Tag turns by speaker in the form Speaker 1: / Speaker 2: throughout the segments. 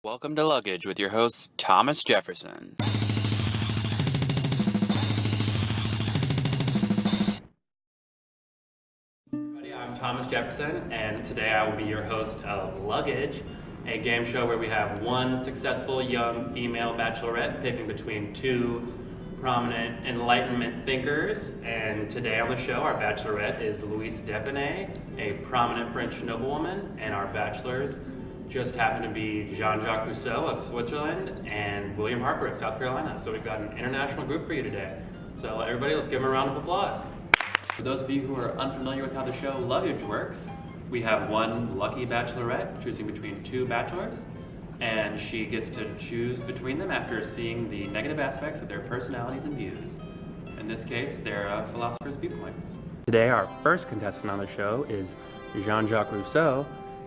Speaker 1: Welcome to Luggage with your host, Thomas Jefferson. Everybody, I'm Thomas Jefferson, and today I will be your host of Luggage, a game show where we have one successful young female bachelorette picking between two prominent Enlightenment thinkers. And today on the show, our bachelorette is Louise, a prominent French noblewoman, and our bachelors just happen to be Jean-Jacques Rousseau of Switzerland and William Harper of South Carolina. So we've got an international group for you today. So everybody, let's give them a round of applause. For those of you who are unfamiliar with how the show Luggage works, we have one lucky bachelorette choosing between two bachelors, and she gets to choose between them after seeing the negative aspects of their personalities and views. In this case, their philosophers' viewpoints. Today, our first contestant on the show is Jean-Jacques Rousseau.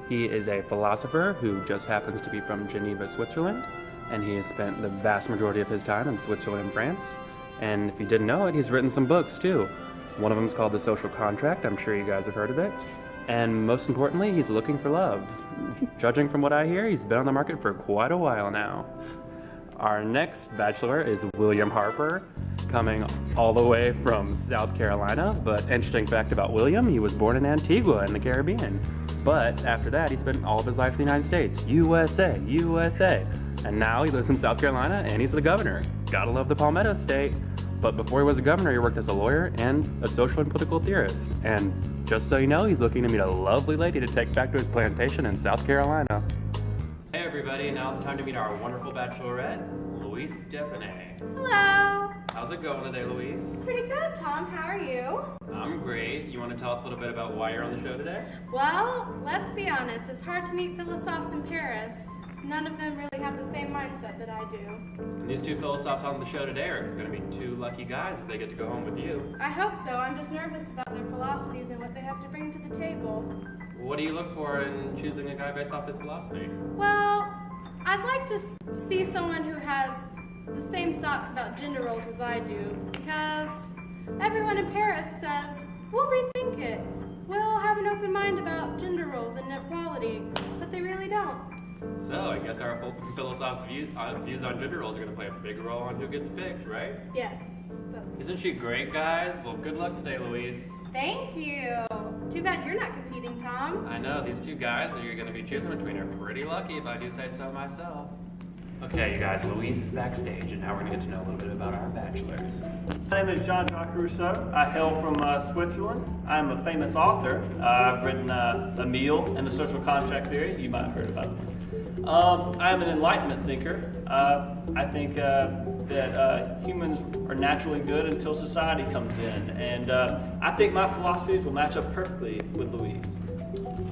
Speaker 1: He is a philosopher who just happens to be from Geneva, Switzerland, and he has spent the vast majority of his time in Switzerland and France. And if you didn't know it, he's written some books too. One of them is called The Social Contract. I'm sure you guys have heard of it. And most importantly, he's looking for love. Judging from what I hear, he's been on the market for quite a while now. Our next bachelor is William Harper, coming all the way from South Carolina. But interesting fact about William, he was born in Antigua in the Caribbean. But after that, he spent all of his life in the United States. USA, USA. And now he lives in South Carolina and he's the governor. Gotta love the Palmetto State. But before he was a governor, he worked as a lawyer and a social and political theorist. And just so you know, he's looking to meet a lovely lady to take back to his plantation in South Carolina. Hey everybody, now it's time to meet our wonderful bachelorette, Louise Depanay.
Speaker 2: Hello.
Speaker 1: How's it going today, Louise?
Speaker 2: Pretty good, Tom. How are you?
Speaker 1: I'm great. You want to tell us a little bit about why you're on the show today?
Speaker 2: Well, let's be honest. It's hard to meet philosophes in Paris. None of them really have the same mindset that I do.
Speaker 1: And these two philosophes on the show today are going to be two lucky guys if they get to go home with you.
Speaker 2: I hope so. I'm just nervous about their philosophies and what they have to bring to the table.
Speaker 1: What do you look for in choosing a guy based off his philosophy?
Speaker 2: Well, I'd like to see someone who has the same thoughts about gender roles as I do, because everyone in Paris says, we'll rethink it. We'll have an open mind about gender roles and equality, but they really don't.
Speaker 1: So, I guess our philosophes' views on gender roles are going to play a big role on who gets picked, right?
Speaker 2: Yes. But
Speaker 1: Isn't she great, guys? Well, good luck today, Louise.
Speaker 2: thank you. Too bad you're not competing, Tom.
Speaker 1: I know, these two guys that you're going to be choosing between are pretty lucky if I do say so myself. Okay, you guys, Louise is backstage, and now we're going to get to know a little bit about our bachelors.
Speaker 3: My name is Jean-Jacques Rousseau. I hail from Switzerland. I'm a famous author. I've written Emile and the Social Contract Theory. You might have heard about it. I'm an Enlightenment thinker. I think that humans are naturally good until society comes in. And I think my philosophies will match up perfectly with Louise.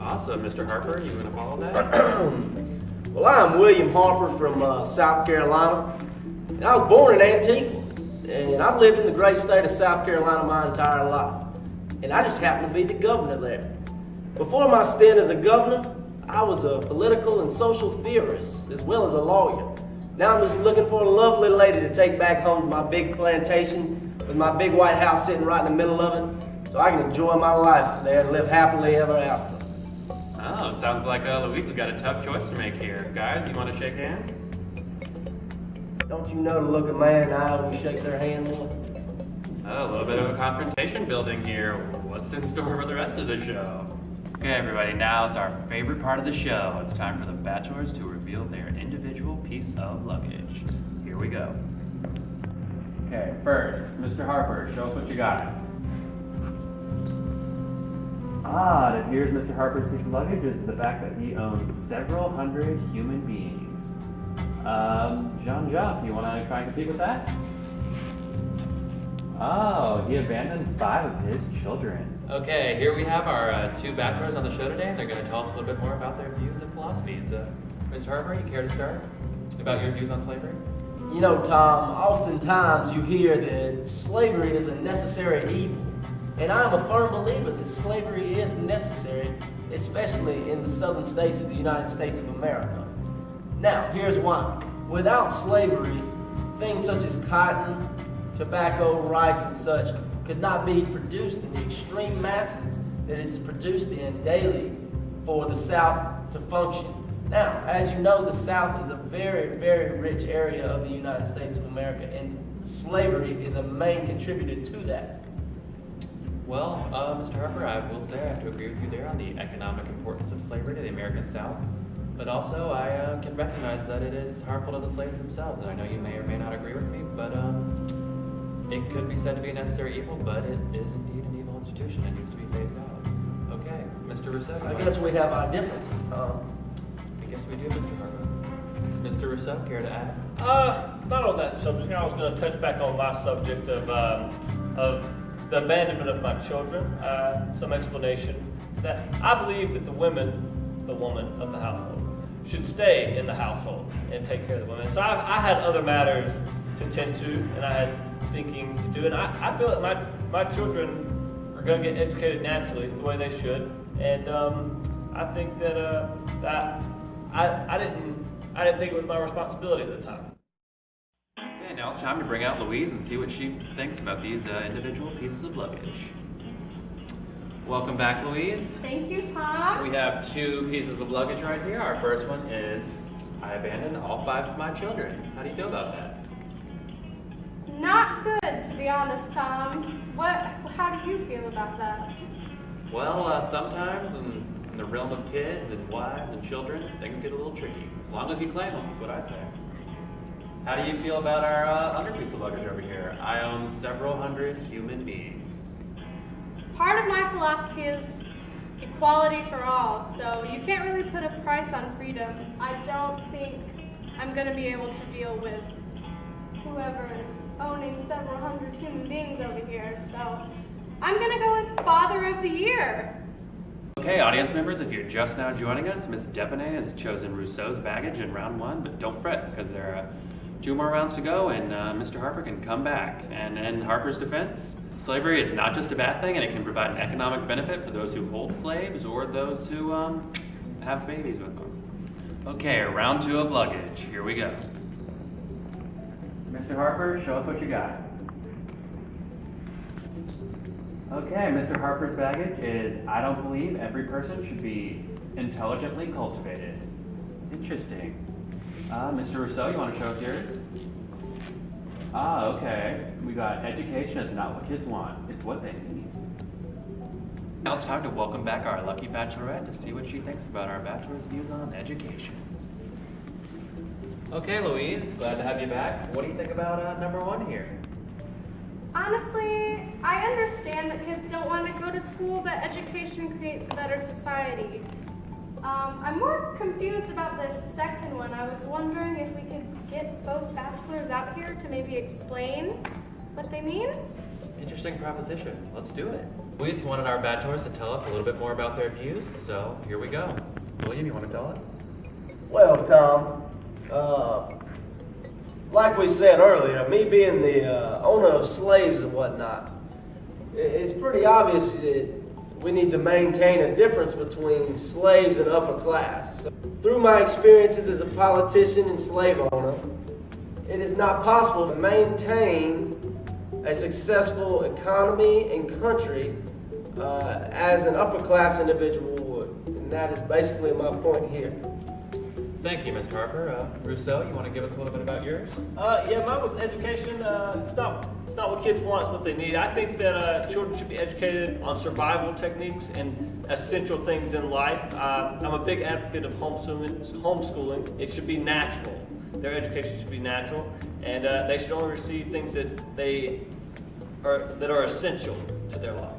Speaker 1: Awesome, Mr. Harper, you want to follow that?
Speaker 4: Well, I'm William Harper from South Carolina, and I was born in Antigua, and I've lived in the great state of South Carolina my entire life, and I just happen to be the governor there. Before my stint as a governor, I was a political and social theorist, as well as a lawyer. Now I'm just looking for a lovely lady to take back home to my big plantation with my big white house sitting right in the middle of it, so I can enjoy my life there and live happily ever after.
Speaker 1: Oh, sounds like Louise has got a tough choice to make here. Guys, you want to shake hands?
Speaker 4: Don't you know to look a man in the eye when you shake their hand, Will?
Speaker 1: Oh, a little bit of a confrontation building here. What's in store for the rest of the show? Okay, everybody, now it's our favorite part of the show. It's time for the bachelors to reveal their individual piece of luggage. Here we go. Okay, first, Mr. Harper, show us what you got. It appears Mr. Harper's piece of luggage is the fact that he owns several hundred human beings. Jean-Jacques, you want to try and compete with that? Oh, he abandoned 5 of his children. Okay, here we have our 2 bachelors on the show today, and they're going to tell us a little bit more about their views and philosophies. Mr. Harper, you care to start? About your views on slavery?
Speaker 4: You know, Tom, oftentimes you hear that slavery is a necessary evil. And I'm a firm believer that slavery is necessary, especially in the southern states of the United States of America. Now, here's why. Without slavery, things such as cotton, tobacco, rice, and such could not be produced in the extreme masses that it is produced in daily for the South to function. Now, as you know, the South is a very, very rich area of the United States of America, and slavery is a main contributor to that.
Speaker 1: Well, Mr. Harper, I will say I have to agree with you there on the economic importance of slavery to the American South. But also, I can recognize that it is harmful to the slaves themselves. And I know you may or may not agree with me, but it could be said to be a necessary evil, but it is indeed an evil institution. It needs to be phased out. Okay, Mr. Rousseau.
Speaker 4: I guess we have our differences, Tom.
Speaker 1: I guess we do, Mr. Harper. Mr. Rousseau, care to add?
Speaker 3: Not on that subject. I was going to touch back on my subject of the abandonment of my children. Some explanation that I believe that the woman of the household, should stay in the household and take care of the women. So I had other matters to tend to, and I had thinking to do. And I feel that my children are going to get educated naturally the way they should. And I think that I didn't think it was my responsibility at the time.
Speaker 1: Okay, now it's time to bring out Louise and see what she thinks about these individual pieces of luggage. Welcome back, Louise.
Speaker 2: Thank you, Tom.
Speaker 1: We have two pieces of luggage right here. Our first one is, I abandoned all 5 of my children. How do you feel about that?
Speaker 2: Not good, to be honest, Tom. How do you feel about that?
Speaker 1: Well, sometimes in the realm of kids and wives and children, things get a little tricky. As long as you claim them, is what I say. How do you feel about our other piece of luggage over here? I own several hundred human beings.
Speaker 2: Part of my philosophy is equality for all, so you can't really put a price on freedom. I don't think I'm going to be able to deal with whoever is owning several hundred human beings over here, so I'm going to go with Father of the Year.
Speaker 1: Okay, audience members, if you're just now joining us, Ms. Depenay has chosen Rousseau's baggage in round 1, but don't fret, because there are 2 more rounds to go, and Mr. Harper can come back. And in Harper's defense, slavery is not just a bad thing, and it can provide an economic benefit for those who hold slaves or those who have babies with them. Okay, round 2 of luggage. Here we go. Mr. Harper, show us what you got. Okay, Mr. Harper's baggage is, I don't believe every person should be intelligently cultivated. Interesting. Mr. Rousseau, you want to show us yours? Okay. We got education is not what kids want, it's what they need. Now it's time to welcome back our lucky bachelorette to see what she thinks about our bachelor's views on education. Okay, Louise, glad to have you back. What do you think about number 1 here?
Speaker 2: Honestly, I understand that kids don't want to go to school, but education creates a better society. I'm more confused about this second one. I was wondering if we could get both bachelors out here to maybe explain what they mean?
Speaker 1: Interesting proposition. Let's do it. Louise wanted our bachelors to tell us a little bit more about their views, so here we go. William, you want to tell us?
Speaker 4: Well, Tom, like we said earlier, me being the owner of slaves and whatnot, it's pretty obvious that we need to maintain a difference between slaves and upper class. So, through my experiences as a politician and slave owner, it is not possible to maintain a successful economy and country as an upper class individual would. And that is basically my point here.
Speaker 1: Thank you, Mr. Harper. Rousseau, you want to give us a little bit about yours?
Speaker 3: Yeah, mine was education. It's not what kids want, it's what they need. I think that children should be educated on survival techniques and essential things in life. I'm a big advocate of homeschooling. It should be natural. Their education should be natural, and they should only receive things that are essential to their life.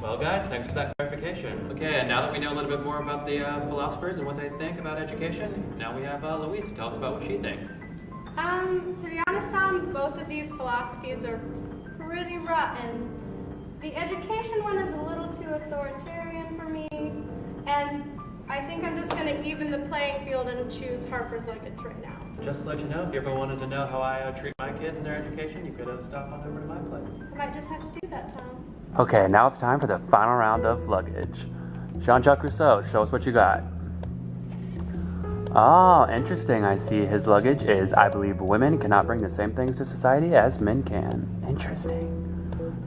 Speaker 1: Well, guys, thanks for that clarification. Okay, and now that we know a little bit more about the philosophers and what they think about education, now we have Louise to tell us about what she thinks.
Speaker 2: To be honest, Tom, both of these philosophies are pretty rotten. The education one is a little too authoritarian for me, and I think I'm just going to even the playing field and choose Harper's Luggage right now.
Speaker 1: Just to let you know, if you ever wanted to know how I treat my kids and their education, you could stop on over to my place.
Speaker 2: I might just have to do that, Tom.
Speaker 1: Okay, now it's time for the final round of luggage. Jean-Jacques Rousseau, show us what you got. Oh, interesting. I see his luggage is, I believe women cannot bring the same things to society as men can. Interesting.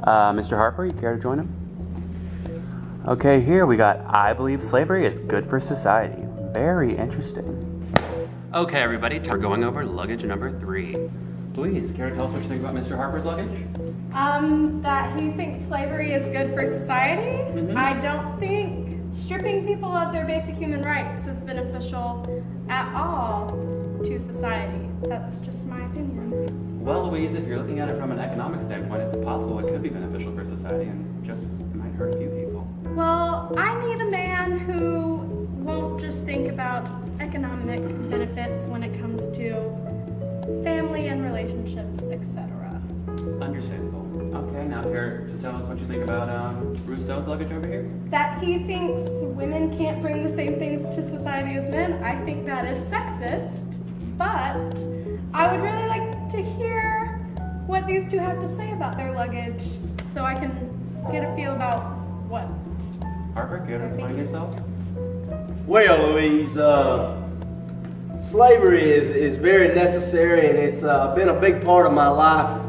Speaker 1: Mr. Harper, you care to join him? Okay, here we got, I believe slavery is good for society. Very interesting. Okay, everybody, we're going over luggage number 3. Louise, care to tell us what you think about Mr. Harper's luggage?
Speaker 2: That he thinks slavery is good for society. I don't think stripping people of their basic human rights is beneficial at all to society. That's just my opinion.
Speaker 1: Well, Louise, if you're looking at it from an economic standpoint, it's possible it could be beneficial for society and just might hurt a few people.
Speaker 2: Well, I need a man who won't just think about economic benefits when it comes to family and relationships, etc.
Speaker 1: Understandable. Okay, now care to tell us what you think about Rousseau's luggage over here?
Speaker 2: That he thinks women can't bring the same things to society as men, I think that is sexist, but I would really like to hear what these two have to say about their luggage so I can get a feel about what.
Speaker 1: Harper, care to explain yourself?
Speaker 4: Well, Louise, slavery is very necessary, and it's been a big part of my life.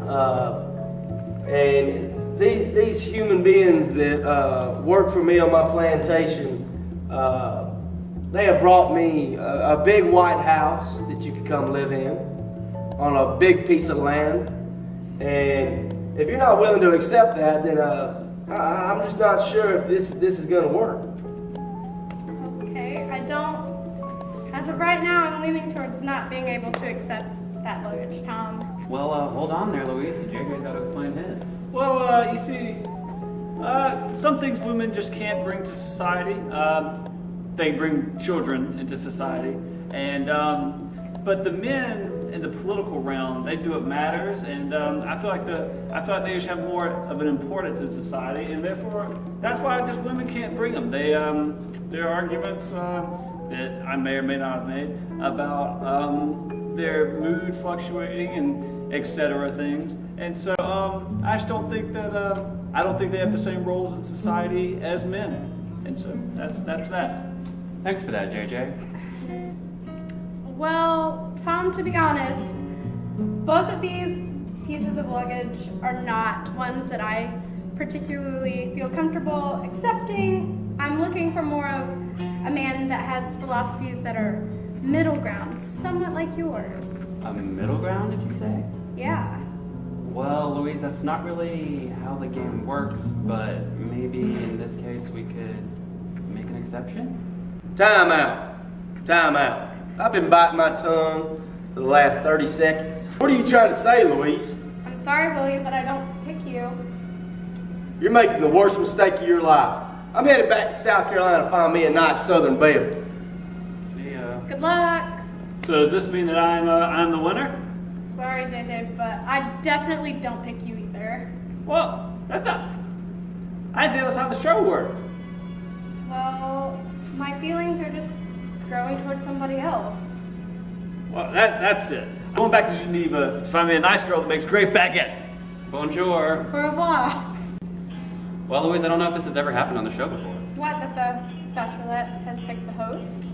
Speaker 4: And these human beings that work for me on my plantation, they have brought me a big white house that you could come live in on a big piece of land. And if you're not willing to accept that, then I'm just not sure if this is going to work.
Speaker 2: Okay, I don't. As of right now, I'm leaning towards not being able to accept that luggage, Tom.
Speaker 1: Well, hold on there, Louise. JJ's got to explain his.
Speaker 3: Well, you see, some things women just can't bring to society. They bring children into society, and but the men in the political realm, they do what matters, and I feel like they just have more of an importance in society, and therefore that's why just women can't bring them. They there are arguments that I may or may not have made about their mood fluctuating and etc. things, and so I just don't think that I don't think they have the same roles in society as men, and so that's that.
Speaker 1: Thanks for that, JJ.
Speaker 2: Well, Tom, to be honest, both of these pieces of luggage are not ones that I particularly feel comfortable accepting. I'm looking for more of a man that has philosophies that are middle ground, somewhat like yours.
Speaker 1: A middle ground, did you say?
Speaker 2: Yeah.
Speaker 1: Well, Louise, that's not really how the game works, but maybe in this case we could make an exception?
Speaker 4: Time out. Time out. I've been biting my tongue for the last 30 seconds. What are you trying to say, Louise?
Speaker 2: I'm sorry, William, but I don't pick you.
Speaker 4: You're making the worst mistake of your life. I'm headed back to South Carolina to find me a nice Southern belle.
Speaker 1: See ya.
Speaker 2: Good luck.
Speaker 3: So does this mean that I'm the winner?
Speaker 2: Sorry, JJ, but I definitely don't pick you either.
Speaker 3: Well, that's not. I think that's how the show worked.
Speaker 2: Well, my feelings are just growing towards somebody else.
Speaker 3: Well, that's it. I'm going back to Geneva to find me a nice girl that makes great baguette.
Speaker 1: Bonjour.
Speaker 2: Au revoir.
Speaker 1: Well, Louise, I don't know if this has ever happened on the show before.
Speaker 2: What, that the Bachelorette has picked the host?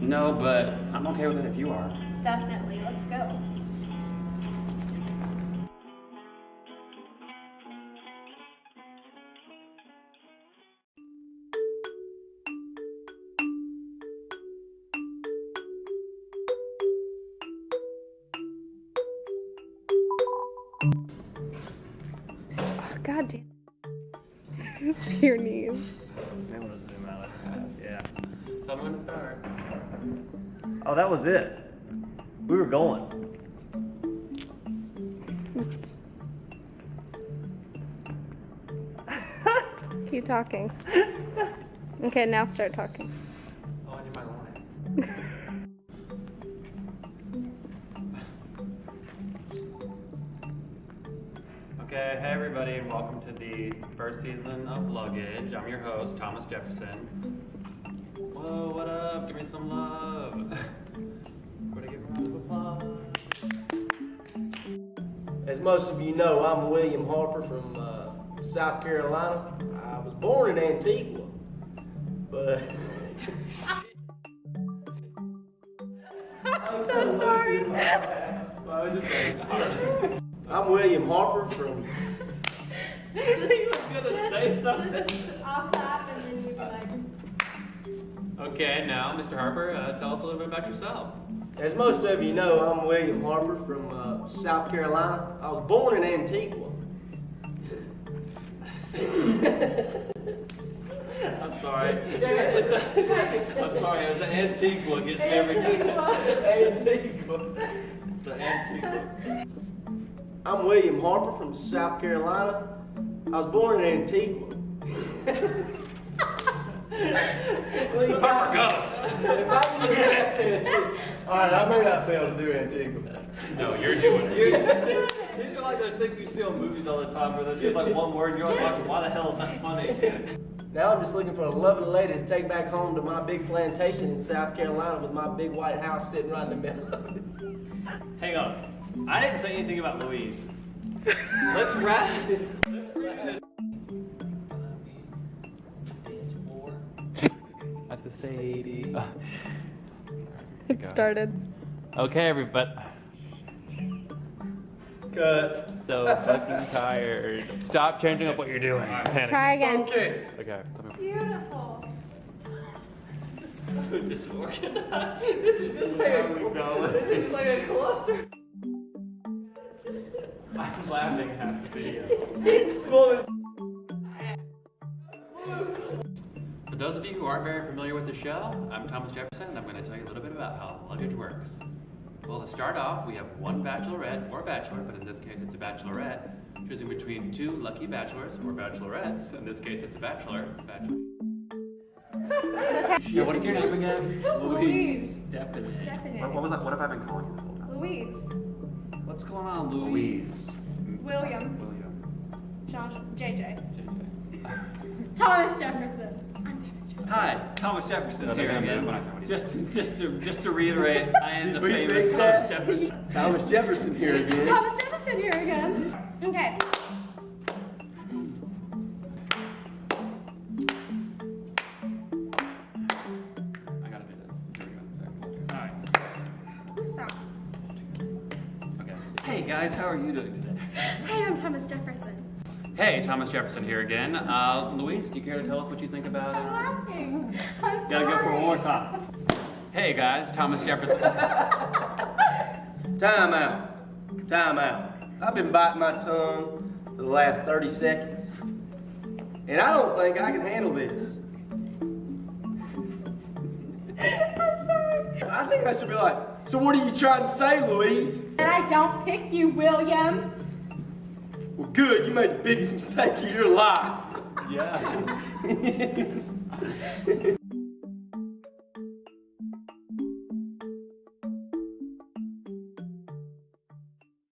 Speaker 1: No, but I'm okay with it if you are.
Speaker 2: Definitely. Let's go. God damn. Your knees.
Speaker 3: They want to zoom out. Yeah.
Speaker 1: Tell me when to start.
Speaker 3: Oh, that was it. We were going.
Speaker 2: Keep talking. Okay, now start talking.
Speaker 1: Oh, I need my lines. Okay, hey everybody, and welcome to the first season of Luggage. I'm your host, Thomas Jefferson. Whoa, what up? Give me some love. Everybody give me a round of applause.
Speaker 4: As most of you know, I'm William Harper from South Carolina. I was born in Antigua, but...
Speaker 2: I'm so sorry.
Speaker 4: I'm William Harper from...
Speaker 3: He was gonna say something.
Speaker 2: I'll clap and then you be like...
Speaker 1: Okay, now, Mr. Harper, tell us a little bit about yourself.
Speaker 4: As most of you know, I'm William Harper from South Carolina. I was born in Antigua.
Speaker 3: I'm sorry. I'm sorry, as an Antigua gets me every time.
Speaker 4: Antigua.
Speaker 3: It's an Antigua.
Speaker 4: I'm William Harper from South Carolina. I was born in Antigua.
Speaker 1: Harper, go!
Speaker 4: Alright, I may not be able to do Antigua.
Speaker 1: No, you're doing it.
Speaker 3: These are like those things you see on movies all the time where there's just like one word and you're like watching, why the hell is that funny?
Speaker 4: Now I'm just looking for a lovely lady to take back home to my big plantation in South Carolina with my big white house sitting right in the middle of it.
Speaker 3: Hang on. I didn't say anything about Louise. Let's wrap it. Dance floor.
Speaker 1: At the Sadie.
Speaker 2: It started.
Speaker 1: Okay, everybody.
Speaker 4: Cut.
Speaker 1: So fucking tired. Stop changing up what you're doing. Panic.
Speaker 2: Try again.
Speaker 4: Focus.
Speaker 1: Okay.
Speaker 2: Beautiful.
Speaker 3: So disorganized. This is just like a cluster. I'm laughing at half the video.
Speaker 4: It's full.
Speaker 1: For those of you who aren't very familiar with the show, I'm Thomas Jefferson, and I'm going to tell you a little bit about how Luggage works. Well, to start off, we have one bachelorette or bachelor, but in this case it's a bachelorette, choosing between two lucky bachelors or bachelorettes. In this case it's a bachelor. Yeah, what is your name again?
Speaker 2: Louise.
Speaker 3: Definitely.
Speaker 1: What was that? What have I been calling you this whole time?
Speaker 2: Louise.
Speaker 3: What's going on, Louise?
Speaker 2: William.
Speaker 1: William.
Speaker 2: JJ. Thomas Jefferson. I'm Thomas Jefferson.
Speaker 3: Hi, Thomas Jefferson
Speaker 1: No,
Speaker 3: here
Speaker 1: they're gonna
Speaker 3: again.
Speaker 1: move when I say what he
Speaker 3: Just to reiterate, I am the
Speaker 4: Did we
Speaker 3: famous
Speaker 4: fix
Speaker 3: Thomas
Speaker 4: that?
Speaker 3: Jefferson.
Speaker 4: Thomas Jefferson here again.
Speaker 2: Thomas Jefferson here again. Okay.
Speaker 1: I gotta do this. Here we go.
Speaker 3: Alright.
Speaker 2: Who's that?
Speaker 1: Okay.
Speaker 3: Hey guys, how are you doing today?
Speaker 2: Hey, I'm Thomas Jefferson.
Speaker 1: Hey, Thomas Jefferson here again. Louise, do you care to tell us what you think about
Speaker 2: I'm
Speaker 1: it?
Speaker 2: laughing. I'm sorry.
Speaker 3: Gotta go for one more time.
Speaker 1: Hey guys, Thomas Jefferson.
Speaker 4: Time out. Time out. I've been biting my tongue for the last 30 seconds. And I don't think I can handle this.
Speaker 2: I'm sorry.
Speaker 4: I think I should be like, so what are you trying to say, Louise?
Speaker 2: And I don't pick you, William.
Speaker 4: Well, good. You made the biggest mistake of your life.
Speaker 3: Yeah.